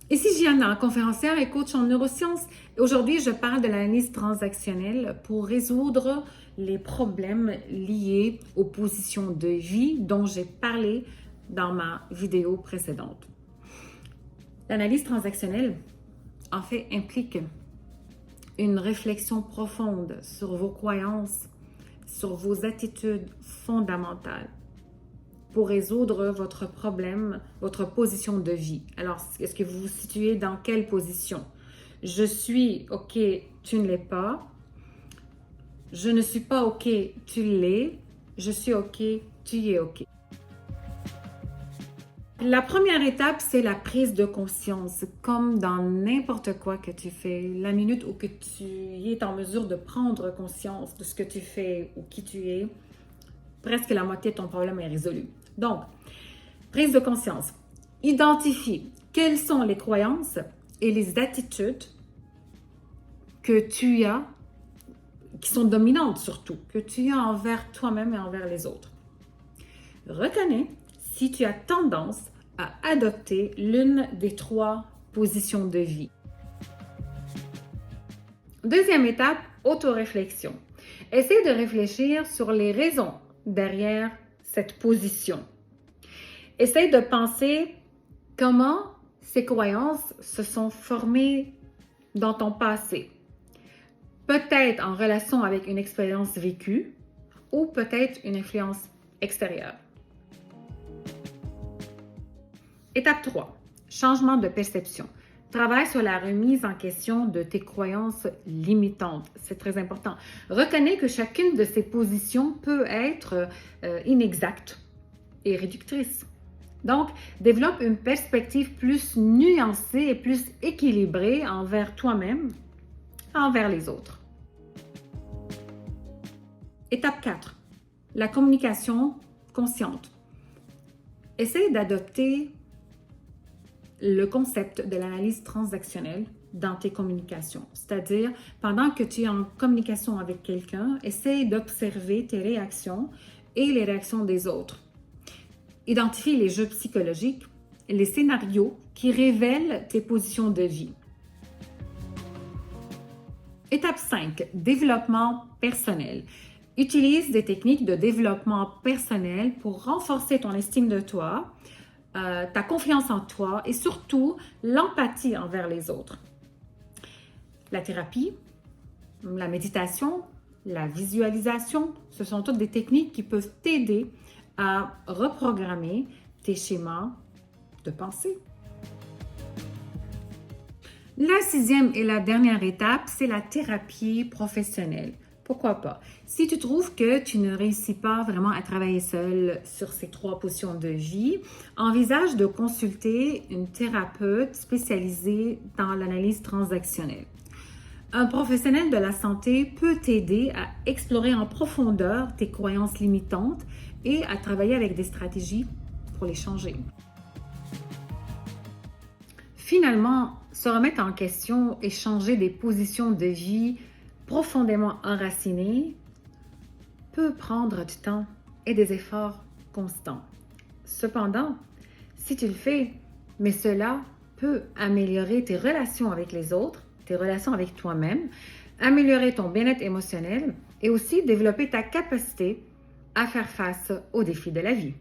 Ici Gianna, conférencière et coach en neurosciences. Aujourd'hui, je parle de l'analyse transactionnelle pour résoudre les problèmes liés aux positions de vie dont j'ai parlé dans ma vidéo précédente. L'analyse transactionnelle, en fait, implique une réflexion profonde sur vos croyances, sur vos attitudes fondamentales pour résoudre votre problème, votre position de vie. Alors, est-ce que vous vous situez dans quelle position? Je suis OK, tu ne l'es pas. Je ne suis pas OK, tu l'es. Je suis OK, tu y es OK. La première étape, c'est la prise de conscience, comme dans n'importe quoi que tu fais. La minute où que tu es en mesure de prendre conscience de ce que tu fais ou qui tu es, presque la moitié de ton problème est résolu. Donc, prise de conscience. Identifie quelles sont les croyances et les attitudes que tu as, qui sont dominantes surtout, que tu as envers toi-même et envers les autres. Reconnais si tu as tendance à adopter l'une des 3 positions de vie. Deuxième étape, autoréflexion. Essaye de réfléchir sur les raisons derrière cette position. Essaye de penser comment ces croyances se sont formées dans ton passé. Peut-être en relation avec une expérience vécue ou peut-être une influence extérieure. Étape 3. Changement de perception. Travaille sur la remise en question de tes croyances limitantes. C'est très important. Reconnais que chacune de ces positions peut être inexacte et réductrice. Donc, développe une perspective plus nuancée et plus équilibrée envers toi-même, envers les autres. Étape 4. La communication consciente. Essaye d'adopter le concept de l'analyse transactionnelle dans tes communications. C'est-à-dire, pendant que tu es en communication avec quelqu'un, essaye d'observer tes réactions et les réactions des autres. Identifie les jeux psychologiques, les scénarios qui révèlent tes positions de vie. Étape 5. Développement personnel. Utilise des techniques de développement personnel pour renforcer ton estime de toi, ta confiance en toi et surtout l'empathie envers les autres. La thérapie, la méditation, la visualisation, ce sont toutes des techniques qui peuvent t'aider à reprogrammer tes schémas de pensée. La 6e et la dernière étape, c'est la thérapie professionnelle. Pourquoi pas? Si tu trouves que tu ne réussis pas vraiment à travailler seul sur ces 3 positions de vie, envisage de consulter une thérapeute spécialisée dans l'analyse transactionnelle. Un professionnel de la santé peut t'aider à explorer en profondeur tes croyances limitantes et à travailler avec des stratégies pour les changer. Finalement, se remettre en question et changer des positions de vie profondément enracinées peut prendre du temps et des efforts constants. Cependant, si tu le fais, mais cela peut améliorer tes relations avec les autres, tes relations avec toi-même, améliorer ton bien-être émotionnel et aussi développer ta capacité à faire face aux défis de la vie.